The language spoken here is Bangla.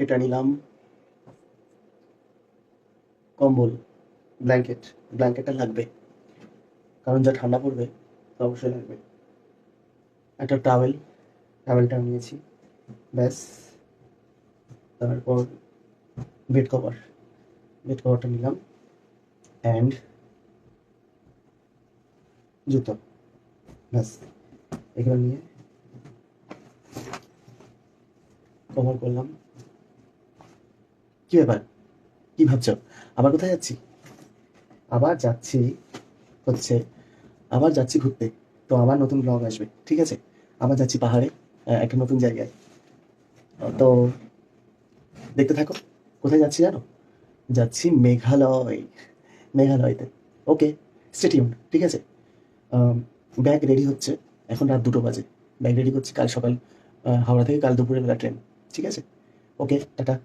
এটা নিলাম কম্বল, ব্ল্যাঙ্কেটটা লাগবে, কারণ যা ঠান্ডা পড়বে তো অবশ্যই লাগবে। একটা টাওয়েলটা নিয়েছি, ব্যাস। তারপর বেড কভার বেড কভারটা নিলাম, অ্যান্ড জুতো, ব্যাস। এগুলো নিয়ে কভার করলাম। কি ব্যাপার, কি ভাবছো? আবার কোথায় যাচ্ছি? আবার যাচ্ছি হচ্ছে আবার যাচ্ছি ঘুরতে। তো আমার নতুন ব্লগ আসবে, ঠিক আছে? আবার যাচ্ছি পাহাড়ে, একটা নতুন জায়গায়। তো দেখতে থাকো। কোথায় যাচ্ছি জানো? যাচ্ছি মেঘালয়তে। ওকে, স্টে টিউনড, ঠিক আছে? ব্যাগ রেডি হচ্ছে, এখন রাত 2টো বাজে। ব্যাগ রেডি করছি, কাল সকাল হাওড়া থেকে কাল দুপুরের বেলা ট্রেন, ঠিক আছে? ওকে, টাটা।